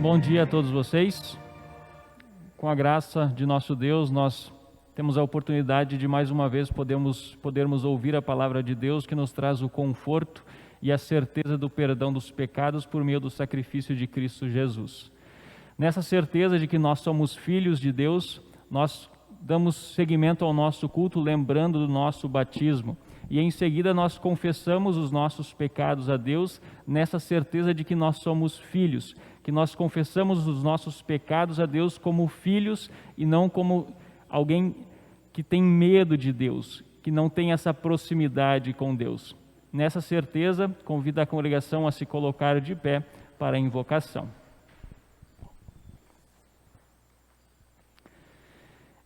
Bom dia a todos vocês. Com a graça de nosso Deus, nós temos a oportunidade de mais uma vez podermos ouvir a palavra de Deus, que nos traz o conforto e a certeza do perdão dos pecados por meio do sacrifício de Cristo Jesus. Nessa certeza de que nós somos filhos de Deus, nós damos seguimento ao nosso culto lembrando do nosso batismo. E em seguida nós confessamos os nossos pecados a Deus, nessa certeza de que nós somos filhos, que nós confessamos os nossos pecados a Deus como filhos e não como alguém que tem medo de Deus, que não tem essa proximidade com Deus. Nessa certeza, convido a congregação a se colocar de pé para a invocação.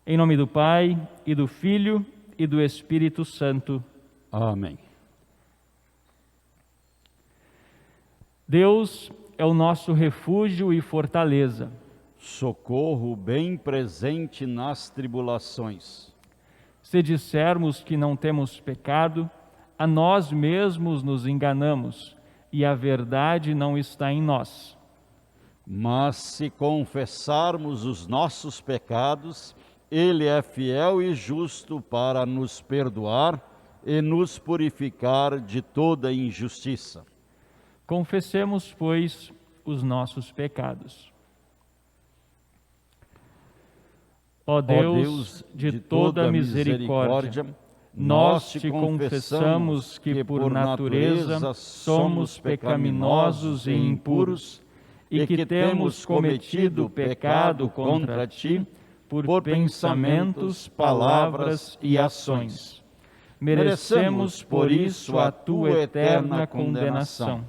Em nome do Pai, e do Filho, e do Espírito Santo. Amém. Deus é o nosso refúgio e fortaleza, socorro bem presente nas tribulações. Se dissermos que não temos pecado, a nós mesmos nos enganamos, e a verdade não está em nós. Mas se confessarmos os nossos pecados, Ele é fiel e justo para nos perdoar e nos purificar de toda injustiça. Confessemos, pois, os nossos pecados. Ó Deus de toda misericórdia, nós te confessamos que por natureza somos pecaminosos e impuros e que temos cometido pecado contra ti por pensamentos, palavras e ações. Merecemos, por isso, a tua eterna condenação.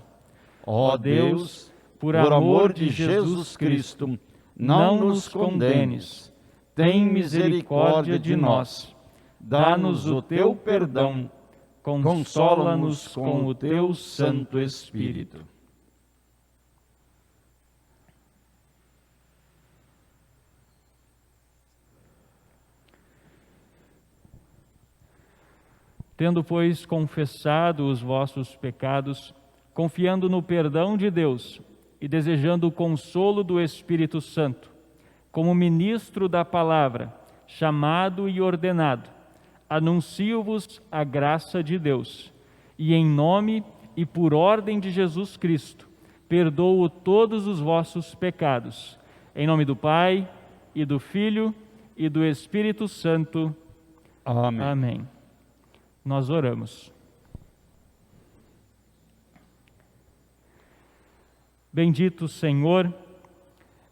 Ó Deus, por amor de Jesus Cristo, não nos condenes. Tem misericórdia de nós. Dá-nos o teu perdão. Consola-nos com o teu Santo Espírito. Tendo, pois, confessado os vossos pecados, confiando no perdão de Deus e desejando o consolo do Espírito Santo, como ministro da palavra, chamado e ordenado, anuncio-vos a graça de Deus, e em nome e por ordem de Jesus Cristo, perdoo todos os vossos pecados. Em nome do Pai, e do Filho, e do Espírito Santo. Amém. Amém. Nós oramos. Bendito Senhor,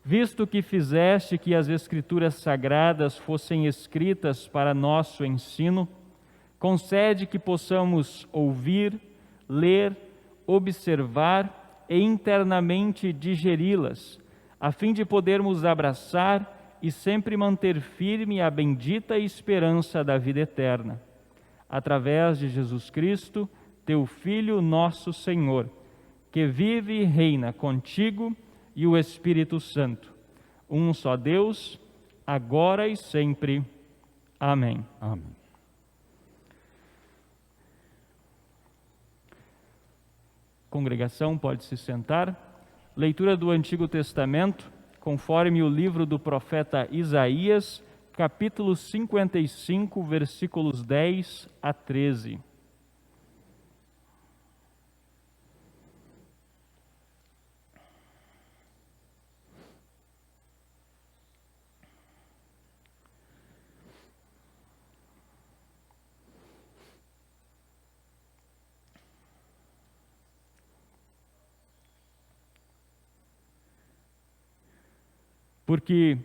visto que fizeste que as Escrituras Sagradas fossem escritas para nosso ensino, concede que possamos ouvir, ler, observar e internamente digeri-las, a fim de podermos abraçar e sempre manter firme a bendita esperança da vida eterna. Através de Jesus Cristo, teu Filho, nosso Senhor, que vive e reina contigo e o Espírito Santo, um só Deus, agora e sempre. Amém. Amém. Congregação, pode se sentar. Leitura do Antigo Testamento, conforme o livro do profeta Isaías, capítulo 55, versículos 10 a 13. Porque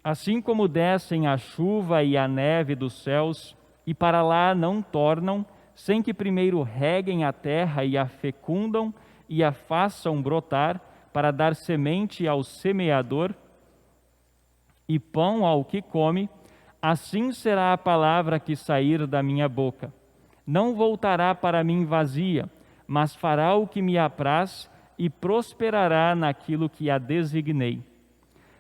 assim como descem a chuva e a neve dos céus, e para lá não tornam, sem que primeiro reguem a terra e a fecundam e a façam brotar, para dar semente ao semeador e pão ao que come, assim será a palavra que sair da minha boca. Não voltará para mim vazia, mas fará o que me apraz e prosperará naquilo que a designei.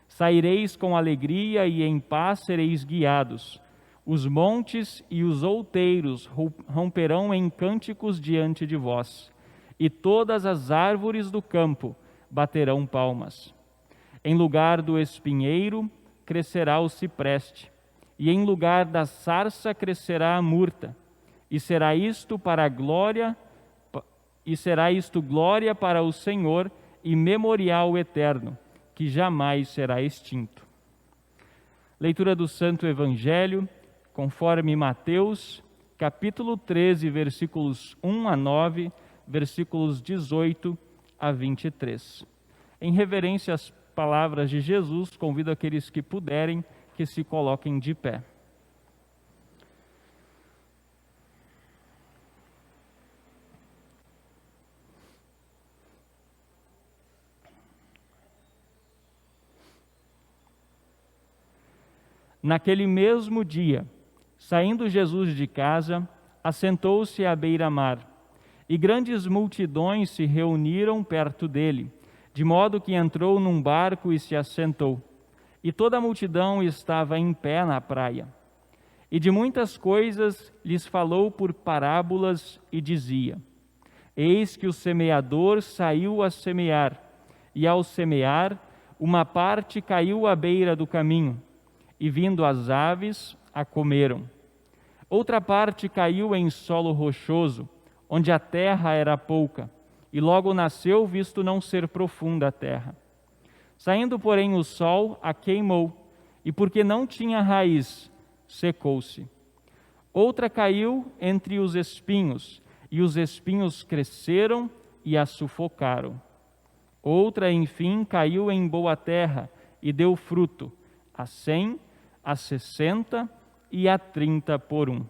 Saireis com alegria e em paz sereis guiados. Os montes e os outeiros romperão em cânticos diante de vós, e todas as árvores do campo baterão palmas. Em lugar do espinheiro crescerá o cipreste, e em lugar da sarça crescerá a murta, e será isto glória para o Senhor e memorial eterno, que jamais será extinto. Leitura do Santo Evangelho, conforme Mateus, capítulo 13, versículos 1 a 9, versículos 18 a 23. Em reverência às palavras de Jesus, convido aqueles que puderem que se coloquem de pé. Naquele mesmo dia, saindo Jesus de casa, assentou-se à beira-mar, e grandes multidões se reuniram perto dele, de modo que entrou num barco e se assentou. E toda a multidão estava em pé na praia. E de muitas coisas lhes falou por parábolas e dizia: Eis que o semeador saiu a semear, e ao semear, uma parte caiu à beira do caminho, e vindo as aves, a comeram. Outra parte caiu em solo rochoso, onde a terra era pouca, e logo nasceu, visto não ser profunda a terra. Saindo, porém, o sol a queimou, e porque não tinha raiz, secou-se. Outra caiu entre os espinhos, e os espinhos cresceram e a sufocaram. Outra, enfim, caiu em boa terra, e deu fruto, a 100, a 60 e a 30 por 1.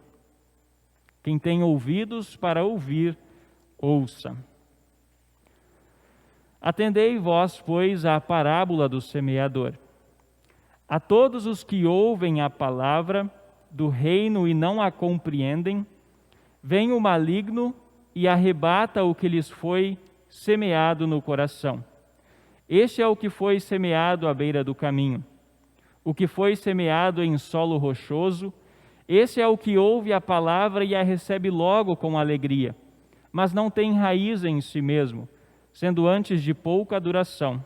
Quem tem ouvidos para ouvir, ouça. Atendei vós, pois, à parábola do semeador. A todos os que ouvem a palavra do reino e não a compreendem, vem o maligno e arrebata o que lhes foi semeado no coração. Este é o que foi semeado à beira do caminho. O que foi semeado em solo rochoso, esse é o que ouve a palavra e a recebe logo com alegria, mas não tem raiz em si mesmo, sendo antes de pouca duração.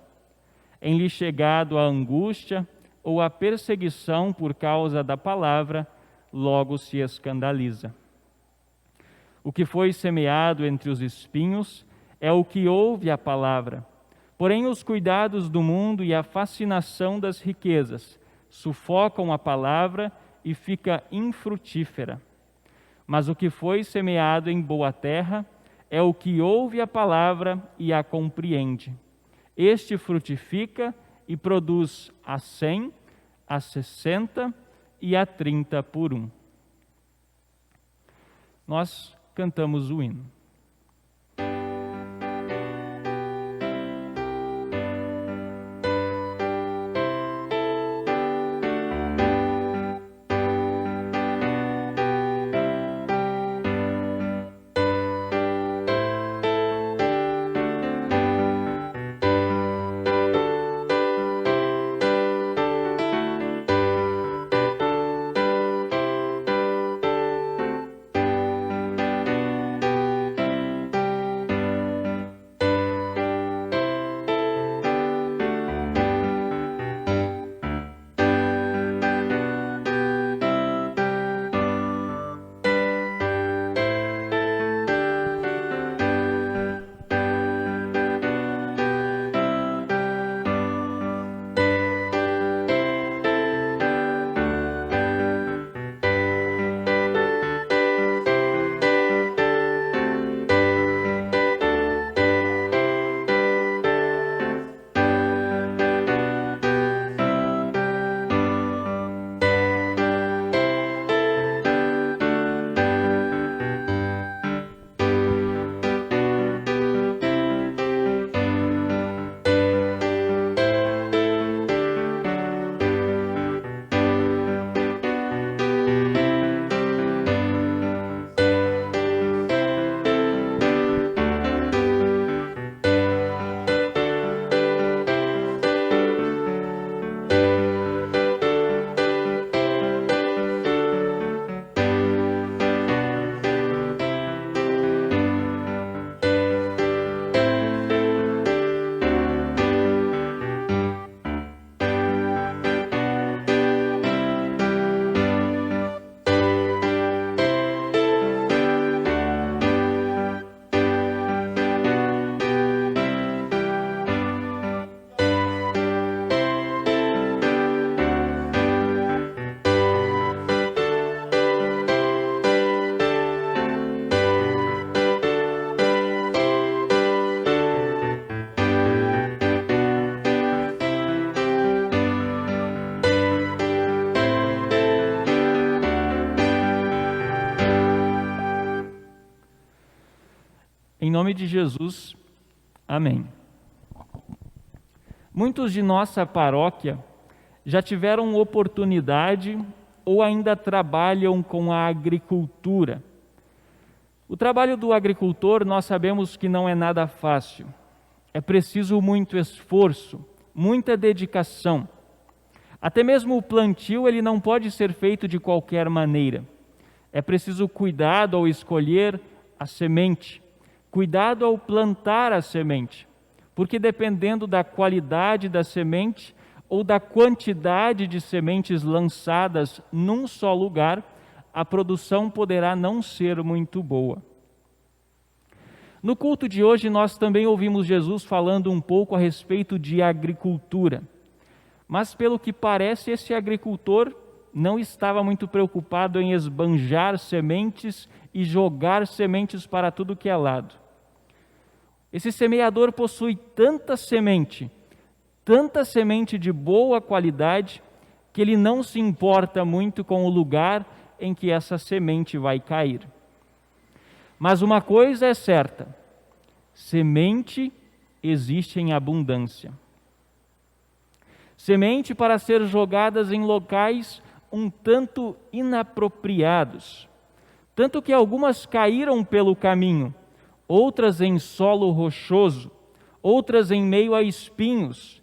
Em lhe chegado a angústia ou a perseguição por causa da palavra, logo se escandaliza. O que foi semeado entre os espinhos é o que ouve a palavra, porém os cuidados do mundo e a fascinação das riquezas sufocam a palavra e fica infrutífera. Mas o que foi semeado em boa terra é o que ouve a palavra e a compreende. Este frutifica e produz a 100, a 60 e a 30 por 1. Nós cantamos o hino. Em nome de Jesus, amém. Muitos de nossa paróquia já tiveram oportunidade ou ainda trabalham com a agricultura. O trabalho do agricultor, nós sabemos que não é nada fácil. É preciso muito esforço, muita dedicação. Até mesmo o plantio, ele não pode ser feito de qualquer maneira. É preciso cuidado ao escolher a semente, cuidado ao plantar a semente, porque dependendo da qualidade da semente ou da quantidade de sementes lançadas num só lugar, a produção poderá não ser muito boa. No culto de hoje, nós também ouvimos Jesus falando um pouco a respeito de agricultura. Mas, pelo que parece, esse agricultor não estava muito preocupado em esbanjar sementes e jogar sementes para tudo que é lado. Esse semeador possui tanta semente de boa qualidade, que ele não se importa muito com o lugar em que essa semente vai cair. Mas uma coisa é certa: semente existe em abundância. Semente para ser jogadas em locais um tanto inapropriados, tanto que algumas caíram pelo caminho, outras em solo rochoso, outras em meio a espinhos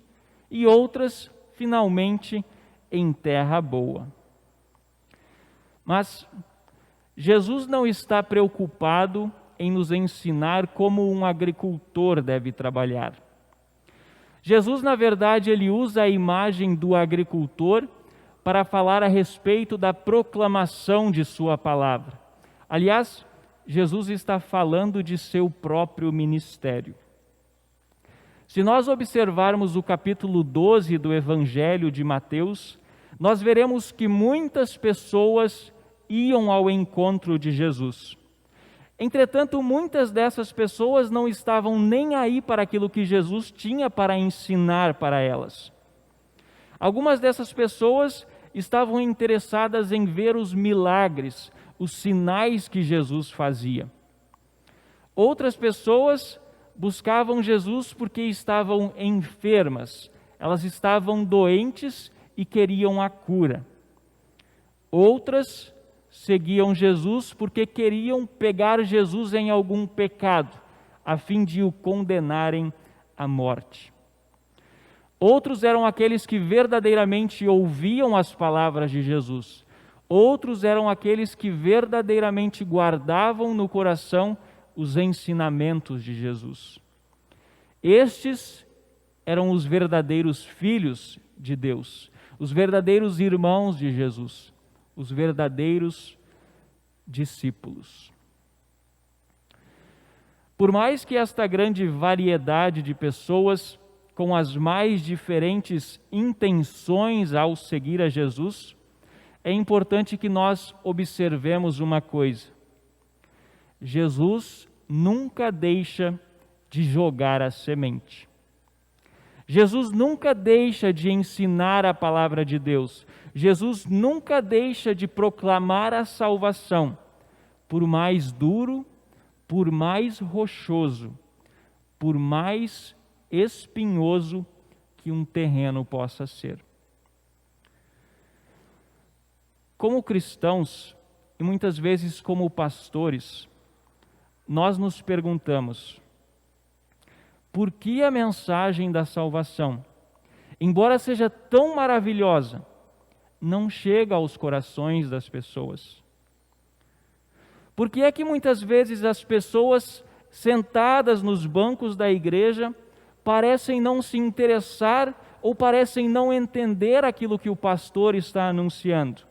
e outras, finalmente, em terra boa. Mas Jesus não está preocupado em nos ensinar como um agricultor deve trabalhar. Jesus, na verdade, ele usa a imagem do agricultor para falar a respeito da proclamação de sua palavra. Aliás, Jesus está falando de seu próprio ministério. Se nós observarmos o capítulo 12 do Evangelho de Mateus, nós veremos que muitas pessoas iam ao encontro de Jesus. Entretanto, muitas dessas pessoas não estavam nem aí para aquilo que Jesus tinha para ensinar para elas. Algumas dessas pessoas estavam interessadas em ver os milagres, os sinais que Jesus fazia. Outras pessoas buscavam Jesus porque estavam enfermas, elas estavam doentes e queriam a cura. Outras seguiam Jesus porque queriam pegar Jesus em algum pecado, a fim de o condenarem à morte. Outros eram aqueles que verdadeiramente ouviam as palavras de Jesus. Outros eram aqueles que verdadeiramente guardavam no coração os ensinamentos de Jesus. Estes eram os verdadeiros filhos de Deus, os verdadeiros irmãos de Jesus, os verdadeiros discípulos. Por mais que esta grande variedade de pessoas, com as mais diferentes intenções ao seguir a Jesus, é importante que nós observemos uma coisa: Jesus nunca deixa de jogar a semente. Jesus nunca deixa de ensinar a palavra de Deus. Jesus nunca deixa de proclamar a salvação, por mais duro, por mais rochoso, por mais espinhoso que um terreno possa ser. Como cristãos, e muitas vezes como pastores, nós nos perguntamos: por que a mensagem da salvação, embora seja tão maravilhosa, não chega aos corações das pessoas? Por que é que muitas vezes as pessoas sentadas nos bancos da igreja parecem não se interessar ou parecem não entender aquilo que o pastor está anunciando?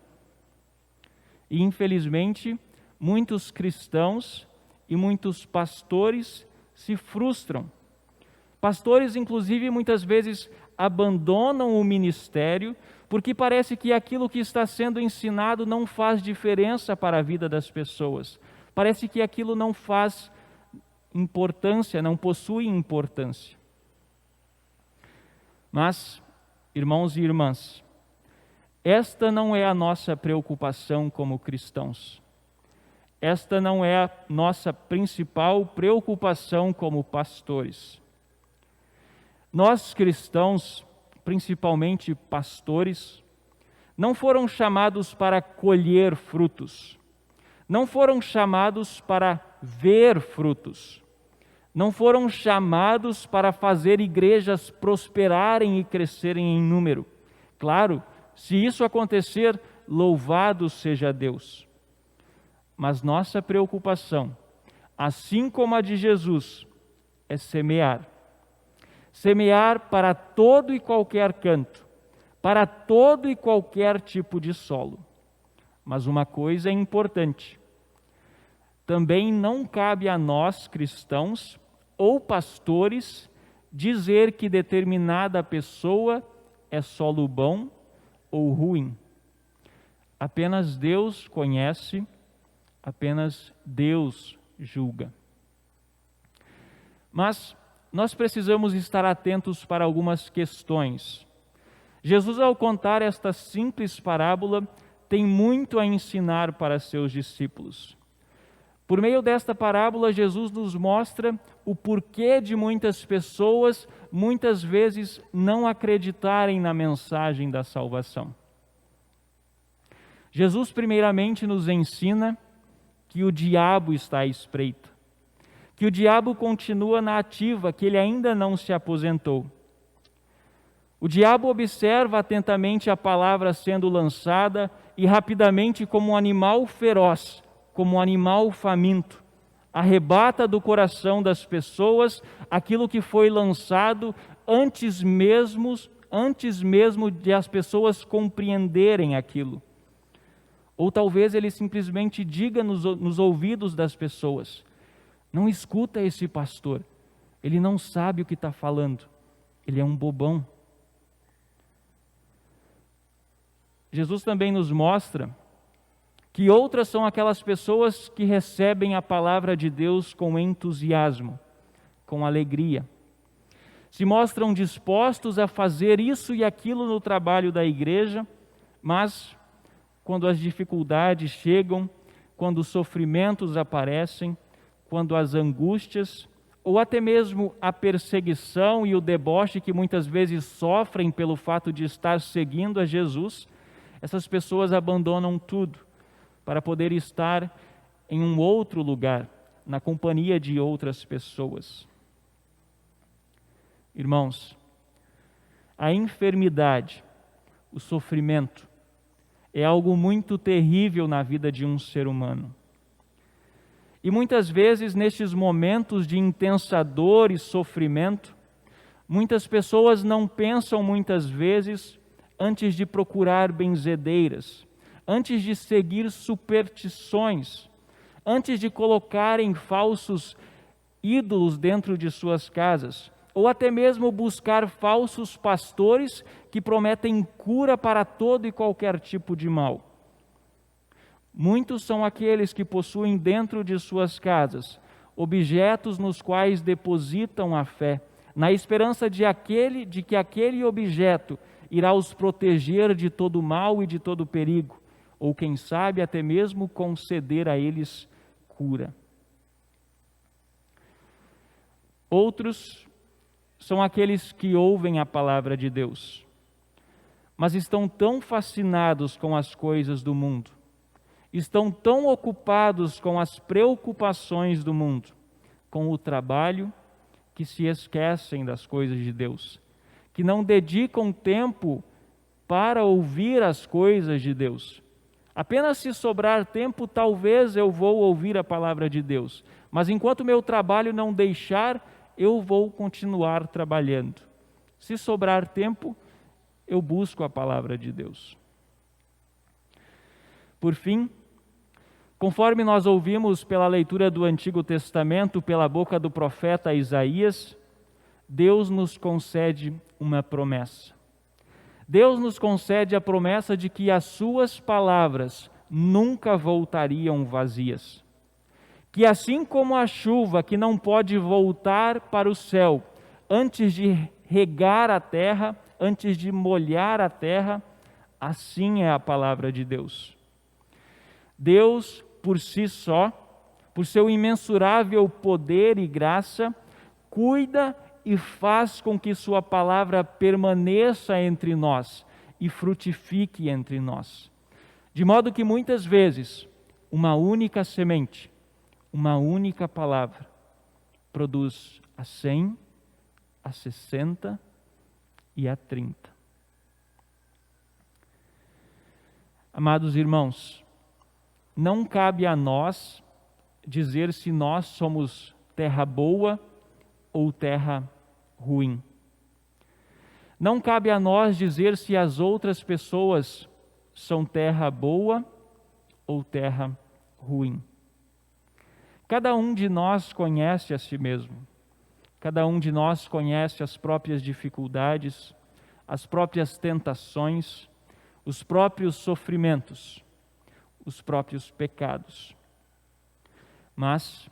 E infelizmente, muitos cristãos e muitos pastores se frustram. Pastores, inclusive, muitas vezes abandonam o ministério porque parece que aquilo que está sendo ensinado não faz diferença para a vida das pessoas. Parece que aquilo não faz importância, não possui importância. Mas, irmãos e irmãs, esta não é a nossa preocupação como cristãos. esta não é a nossa principal preocupação como pastores. Nós cristãos, principalmente pastores, não foram chamados para colher frutos, não foram chamados para ver frutos, não foram chamados para fazer igrejas prosperarem e crescerem em número. Claro, se isso acontecer, louvado seja Deus. Mas nossa preocupação, assim como a de Jesus, é semear. Semear para todo e qualquer canto, para todo e qualquer tipo de solo. Mas uma coisa é importante: também não cabe a nós, cristãos ou pastores, dizer que determinada pessoa é solo bom ou ruim. Apenas Deus conhece, apenas Deus julga. Mas nós precisamos estar atentos para algumas questões. Jesus, ao contar esta simples parábola, tem muito a ensinar para seus discípulos. Por meio desta parábola, Jesus nos mostra o porquê de muitas pessoas, muitas vezes, não acreditarem na mensagem da salvação. Jesus, primeiramente, nos ensina que o diabo está à espreita, que o diabo continua na ativa, que ele ainda não se aposentou. O diabo observa atentamente a palavra sendo lançada e rapidamente, como um animal feroz, como um animal faminto, arrebata do coração das pessoas aquilo que foi lançado antes mesmo de as pessoas compreenderem aquilo. Ou talvez ele simplesmente diga nos ouvidos das pessoas: não escuta esse pastor, ele não sabe o que está falando, ele é um bobão. Jesus também nos mostra que outras são aquelas pessoas que recebem a palavra de Deus com entusiasmo, com alegria. Se mostram dispostos a fazer isso e aquilo no trabalho da igreja, mas quando as dificuldades chegam, quando os sofrimentos aparecem, quando as angústias, ou até mesmo a perseguição e o deboche que muitas vezes sofrem pelo fato de estar seguindo a Jesus, essas pessoas abandonam tudo para poder estar em um outro lugar, na companhia de outras pessoas. Irmãos, a enfermidade, o sofrimento, é algo muito terrível na vida de um ser humano. E muitas vezes, nestes momentos de intensa dor e sofrimento, muitas pessoas não pensam muitas vezes antes de procurar benzedeiras, antes de seguir superstições, antes de colocarem falsos ídolos dentro de suas casas, ou até mesmo buscar falsos pastores que prometem cura para todo e qualquer tipo de mal. Muitos são aqueles que possuem dentro de suas casas objetos nos quais depositam a fé, na esperança de que aquele objeto irá os proteger de todo mal e de todo perigo, ou quem sabe até mesmo conceder a eles cura. Outros são aqueles que ouvem a palavra de Deus, mas estão tão fascinados com as coisas do mundo, estão tão ocupados com as preocupações do mundo, com o trabalho, que se esquecem das coisas de Deus, que não dedicam tempo para ouvir as coisas de Deus. Apenas se sobrar tempo, talvez eu vou ouvir a palavra de Deus, mas enquanto meu trabalho não deixar, eu vou continuar trabalhando. Se sobrar tempo, eu busco a palavra de Deus. Por fim, conforme nós ouvimos pela leitura do Antigo Testamento, pela boca do profeta Isaías, Deus nos concede uma promessa. Deus nos concede a promessa de que as suas palavras nunca voltariam vazias. Que assim como a chuva que não pode voltar para o céu antes de regar a terra, antes de molhar a terra, assim é a palavra de Deus. Deus, por si só, por seu imensurável poder e graça, cuida e faz com que sua palavra permaneça entre nós e frutifique entre nós. De modo que muitas vezes uma única semente, uma única palavra, produz a 100, a 60 e a 30. Amados irmãos, não cabe a nós dizer se nós somos terra boa ou terra ruim. Não cabe a nós dizer se as outras pessoas são terra boa ou terra ruim. Cada um de nós conhece a si mesmo. Cada um de nós conhece as próprias dificuldades, as próprias tentações, os próprios sofrimentos, os próprios pecados. Mas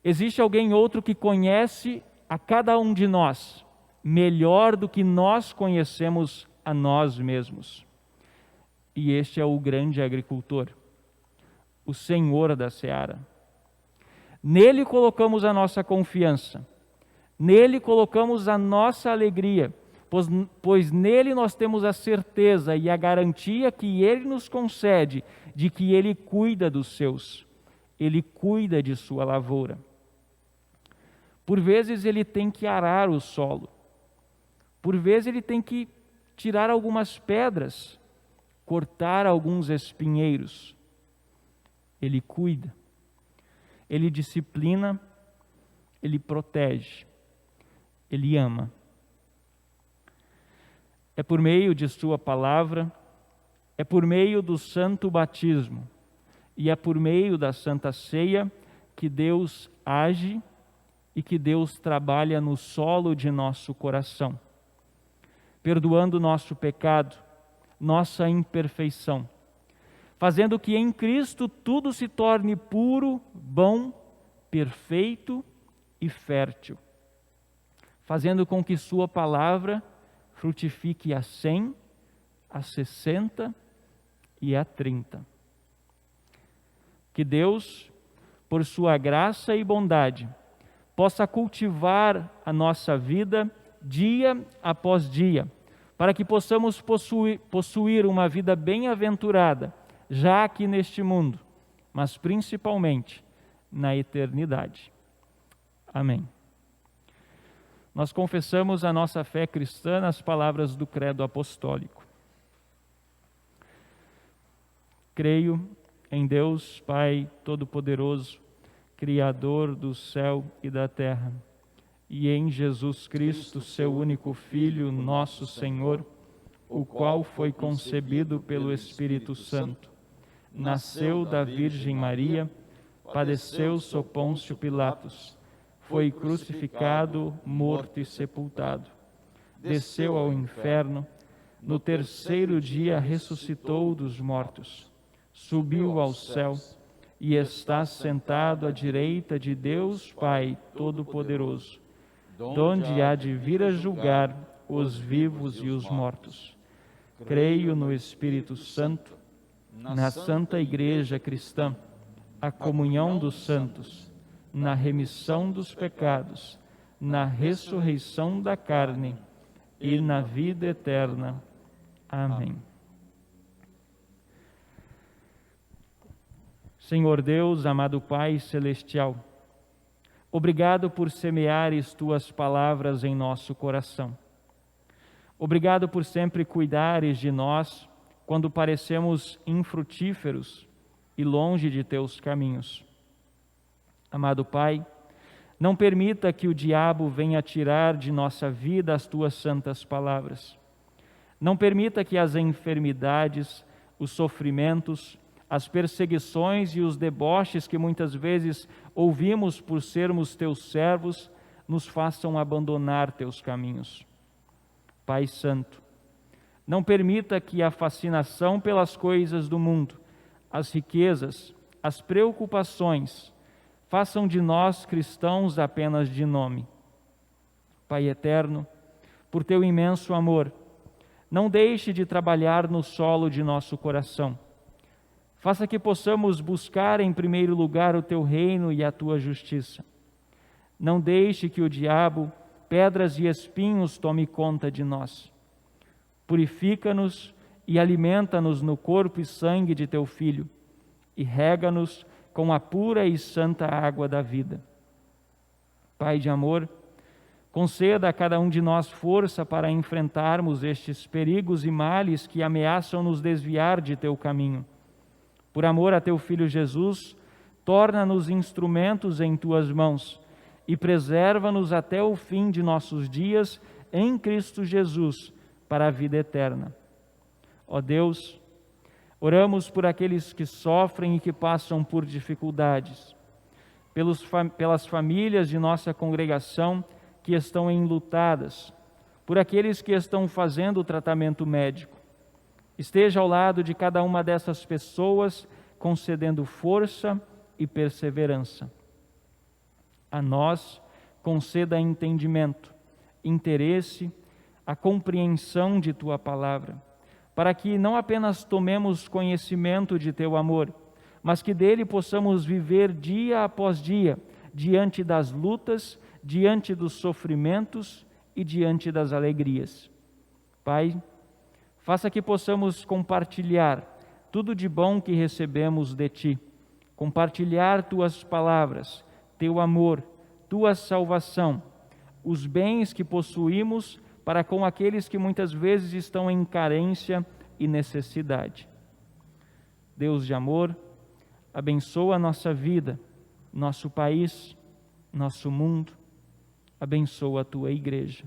existe alguém outro que conhece a cada um de nós melhor do que nós conhecemos a nós mesmos. E este é o grande agricultor, o Senhor da seara. Nele colocamos a nossa confiança, nele colocamos a nossa alegria, pois nele nós temos a certeza e a garantia que ele nos concede de que ele cuida dos seus, ele cuida de sua lavoura. Por vezes ele tem que arar o solo, por vezes ele tem que tirar algumas pedras, cortar alguns espinheiros. Ele cuida, ele disciplina, ele protege, ele ama. É por meio de sua palavra, é por meio do santo batismo e é por meio da Santa Ceia que Deus age e que Deus trabalha no solo de nosso coração, perdoando nosso pecado, nossa imperfeição, fazendo que em Cristo tudo se torne puro, bom, perfeito e fértil, fazendo com que sua palavra frutifique a 100, a 60 e a 30. Que Deus, por sua graça e bondade, possa cultivar a nossa vida dia após dia, para que possamos possuir uma vida bem-aventurada, já aqui neste mundo, mas principalmente na eternidade. Amém. Nós confessamos a nossa fé cristã nas palavras do Credo Apostólico. Creio em Deus, Pai Todo-Poderoso, Criador do céu e da terra, e em Jesus Cristo, seu único Filho, nosso Senhor, o qual foi concebido pelo Espírito Santo, nasceu da Virgem Maria, padeceu sob Pôncio Pilatos, foi crucificado, morto e sepultado, desceu ao inferno, no terceiro dia ressuscitou dos mortos, subiu ao céu e está sentado à direita de Deus Pai Todo-Poderoso, donde há de vir a julgar os vivos e os mortos. Creio no Espírito Santo, na Santa Igreja Cristã, a comunhão dos santos, na remissão dos pecados, na ressurreição da carne e na vida eterna. Amém. Senhor Deus, amado Pai Celestial, obrigado por semeares tuas palavras em nosso coração. Obrigado por sempre cuidares de nós quando parecemos infrutíferos e longe de teus caminhos. Amado Pai, não permita que o diabo venha tirar de nossa vida as tuas santas palavras. Não permita que as enfermidades, os sofrimentos, as perseguições e os deboches que muitas vezes ouvimos por sermos teus servos, nos façam abandonar teus caminhos. Pai Santo, não permita que a fascinação pelas coisas do mundo, as riquezas, as preocupações, façam de nós cristãos apenas de nome. Pai eterno, por teu imenso amor, não deixe de trabalhar no solo de nosso coração. Faça que possamos buscar em primeiro lugar o teu reino e a tua justiça. Não deixe que o diabo, pedras e espinhos tome conta de nós. Purifica-nos e alimenta-nos no corpo e sangue de teu Filho, e rega-nos com a pura e santa água da vida. Pai de amor, conceda a cada um de nós força para enfrentarmos estes perigos e males que ameaçam nos desviar de teu caminho. Por amor a teu Filho Jesus, torna-nos instrumentos em tuas mãos e preserva-nos até o fim de nossos dias em Cristo Jesus, para a vida eterna. Ó Deus, oramos por aqueles que sofrem e que passam por dificuldades, pelas famílias de nossa congregação que estão enlutadas, por aqueles que estão fazendo o tratamento médico. Esteja ao lado de cada uma dessas pessoas, concedendo força e perseverança. A nós, conceda entendimento, interesse, a compreensão de Tua palavra, para que não apenas tomemos conhecimento de Teu amor, mas que dele possamos viver dia após dia, diante das lutas, diante dos sofrimentos e diante das alegrias. Pai, faça que possamos compartilhar tudo de bom que recebemos de Ti, compartilhar Tuas palavras, Teu amor, Tua salvação, os bens que possuímos para com aqueles que muitas vezes estão em carência e necessidade. Deus de amor, abençoa a nossa vida, nosso país, nosso mundo, abençoa a Tua igreja.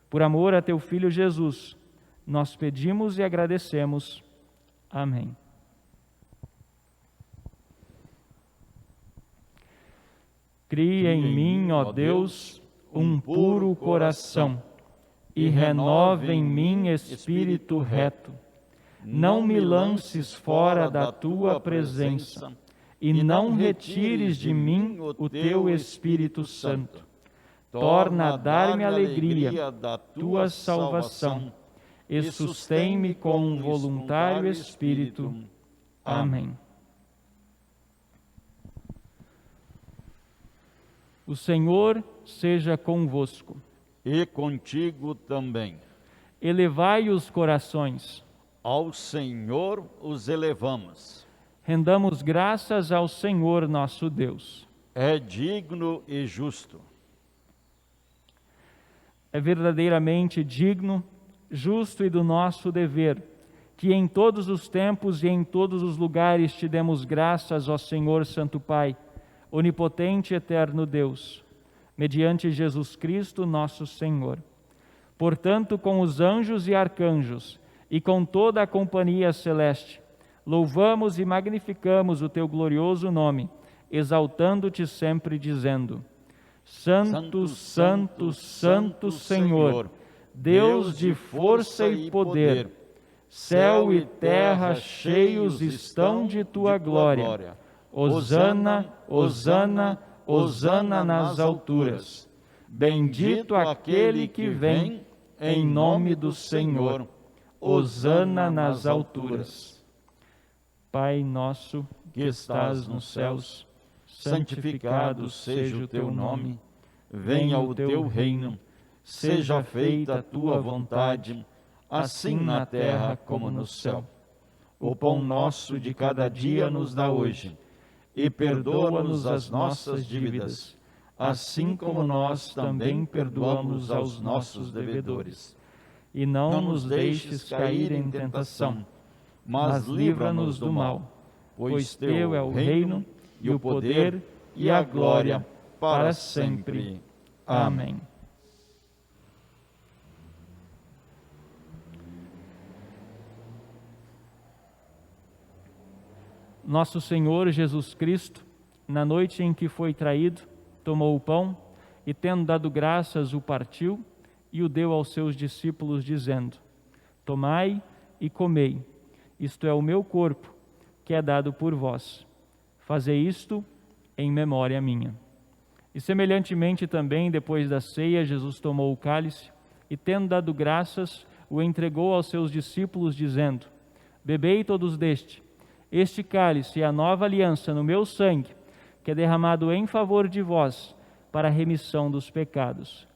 Por amor a Teu Filho Jesus, nós pedimos e agradecemos. Amém. Cria em mim, ó Deus, um puro coração, e renova em mim espírito reto. Não me lances fora da Tua presença, e não retires de mim o Teu Espírito Santo. Torna a dar-me alegria da Tua salvação, e sustém-me com um voluntário espírito. Amém. O Senhor seja convosco. E contigo também. Elevai os corações. Ao Senhor os elevamos. Rendamos graças ao Senhor nosso Deus. É digno e justo. É verdadeiramente digno, justo e do nosso dever, que em todos os tempos e em todos os lugares te demos graças, ó Senhor Santo Pai, onipotente e eterno Deus, mediante Jesus Cristo, nosso Senhor. Portanto, com os anjos e arcanjos, e com toda a companhia celeste, louvamos e magnificamos o Teu glorioso nome, exaltando-te sempre, dizendo: Santo, Santo, Santo Senhor, Deus de força e poder, céu e terra cheios estão de Tua glória. Hosana, Hosana, Hosana nas alturas. Bendito aquele que vem em nome do Senhor. Hosana nas alturas. Pai nosso que estás nos céus, santificado seja o Teu nome. Venha o Teu reino. Seja feita a Tua vontade, assim na terra como no céu. O pão nosso de cada dia nos dá hoje, e perdoa-nos as nossas dívidas, assim como nós também perdoamos aos nossos devedores. E não nos deixes cair em tentação, mas livra-nos do mal, pois Teu é o reino, e o poder, e a glória, para sempre. Amém. Nosso Senhor Jesus Cristo, na noite em que foi traído, tomou o pão e, tendo dado graças, o partiu e o deu aos seus discípulos, dizendo: Tomai e comei, isto é o meu corpo, que é dado por vós. Fazei isto em memória minha. E semelhantemente também, depois da ceia, Jesus tomou o cálice e, tendo dado graças, o entregou aos seus discípulos, dizendo: Bebei todos deste. Este cálice é a nova aliança no meu sangue, que é derramado em favor de vós, para a remissão dos pecados.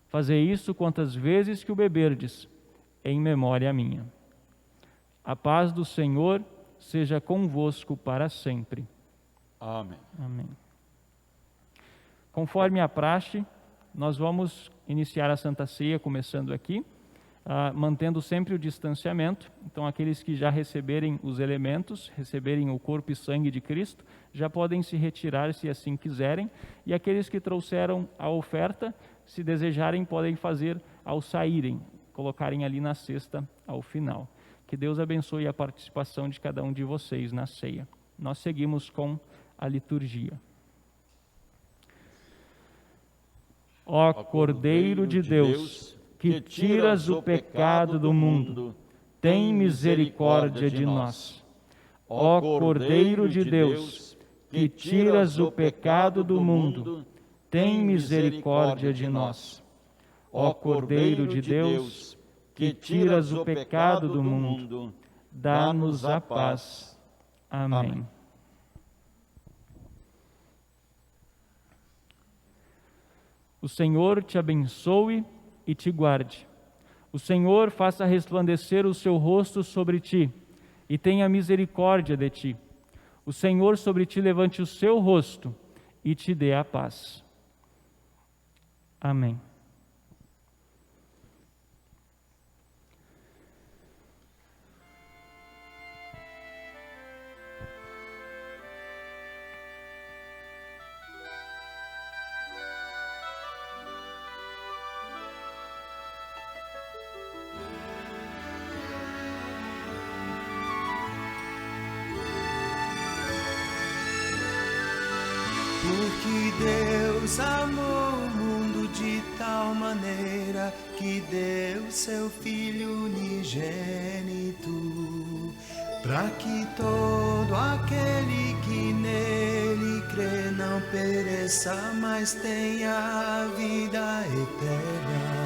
Fazei isso quantas vezes que o beberdes, em memória minha. A paz do Senhor seja convosco para sempre. Amém. Amém. Conforme a praxe, nós vamos iniciar a Santa Ceia começando aqui, mantendo sempre o distanciamento. Então, aqueles que já receberem os elementos, receberem o corpo e sangue de Cristo, já podem se retirar se assim quiserem. E aqueles que trouxeram a oferta, se desejarem, podem fazer ao saírem, colocarem ali na cesta ao final. Que Deus abençoe a participação de cada um de vocês na ceia. Nós seguimos com a liturgia. Ó Cordeiro de Deus, que tiras o pecado do mundo, tem misericórdia de nós. Ó Cordeiro de Deus, que tiras o pecado do mundo, tem misericórdia de nós. Ó Cordeiro de Deus, que tiras o pecado do mundo, dá-nos a paz. Amém. O Senhor te abençoe e te guarde. O Senhor faça resplandecer o seu rosto sobre ti e tenha misericórdia de ti. O Senhor sobre ti levante o seu rosto e te dê a paz. Amém. Porque Deus amou o mundo de tal maneira que deu seu Filho unigênito, para que todo aquele que nele crê não pereça, mas tenha a vida eterna.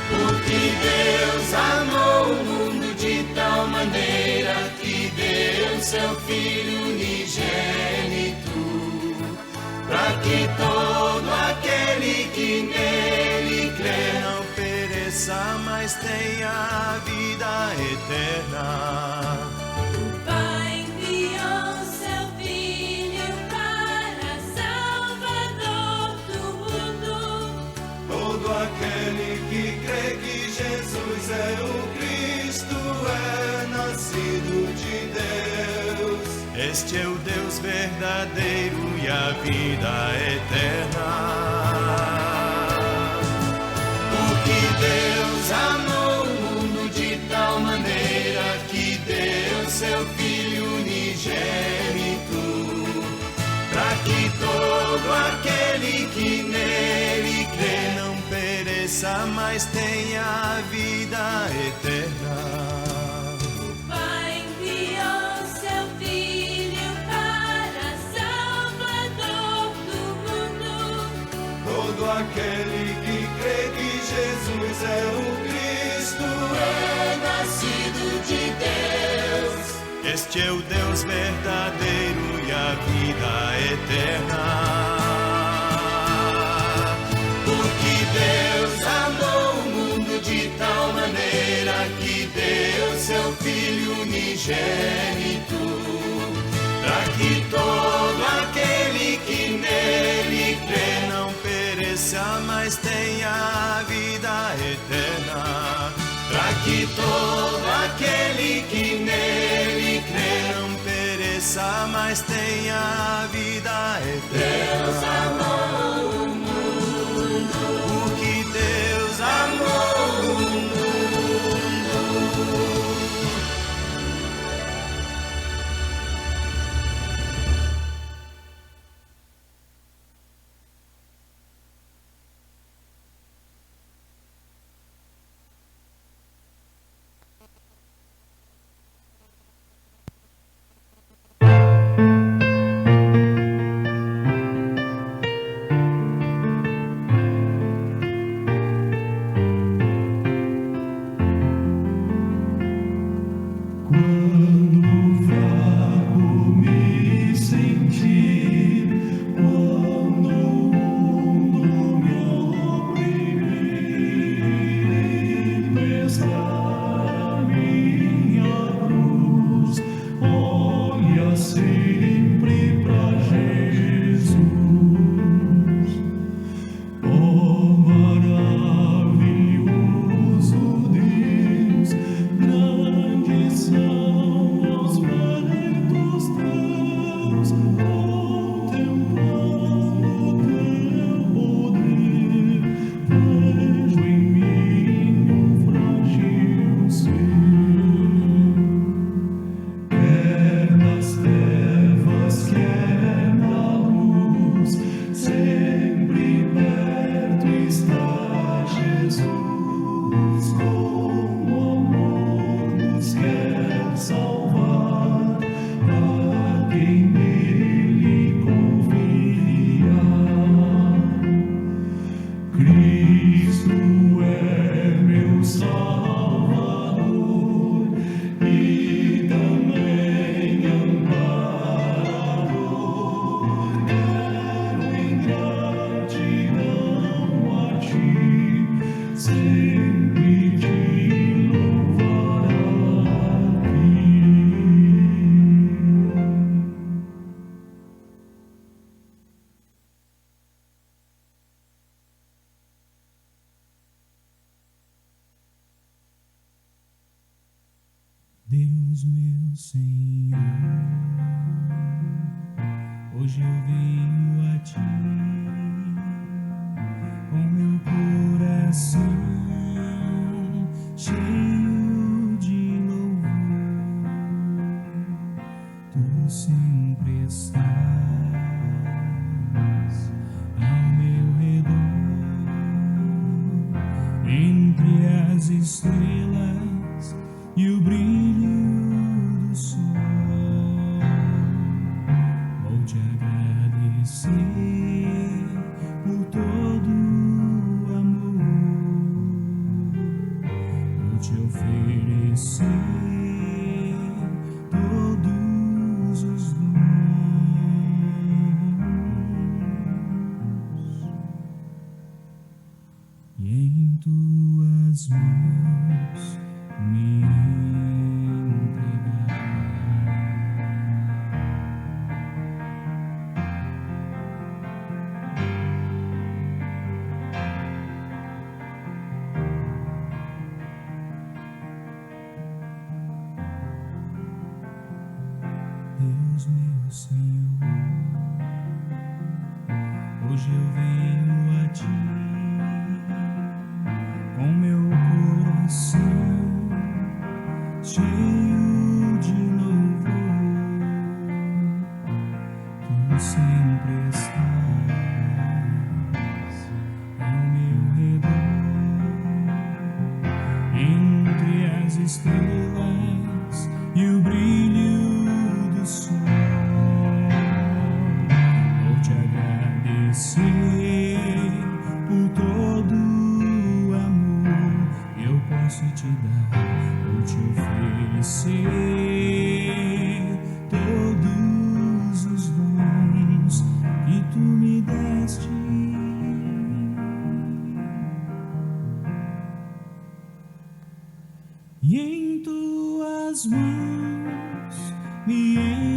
Porque Deus amou o mundo de tal maneira que deu seu Filho unigênito, para que todo aquele que nele crê não pereça, mas tenha a vida eterna. O Pai enviou seu Filho para Salvador do mundo. Todo aquele que crê que Jesus é o Cristo é nascido de Deus. Este é o Deus verdadeiro e a vida eterna. Porque Deus amou o mundo de tal maneira que deu seu Filho unigênito, para que todo aquele que nele crê não pereça, mas tenha a vida eterna. O Pai enviou seu Filho para Salvador do mundo. Todo aquele que crê que Jesus é o Cristo é nascido de Deus. Este é o Deus verdadeiro e a vida eterna. Porque Deus amou o mundo de tal maneira que deu seu Filho unigênito, para que todo aquele que nele crê não pereça, mas tenha a vida eterna. Para que todo aquele que nele crê não pereça, mas tenha a vida eterna. Deus amou o mundo. Porque Deus amou o mundo. Deus meu Senhor, hoje eu venho a Ti com meu coração cheio de louvor. Tu sempre estás ao meu redor, entre as estrelas e o brilho do sol. Vou te agradecer por todo o amor. Vou te oferecer todos os dons. E em tuas mãos me entregar. Deus meu Senhor, hoje eu venho a Ti com meu coração cheio de louvor. Tu sempre estás ao meu redor, entre as estrelas e o brilho do sol. Vou te agradecer por todo o amor eu posso te dar. Vou te oferecer todos os dons que tu me deste. E em tuas mãos me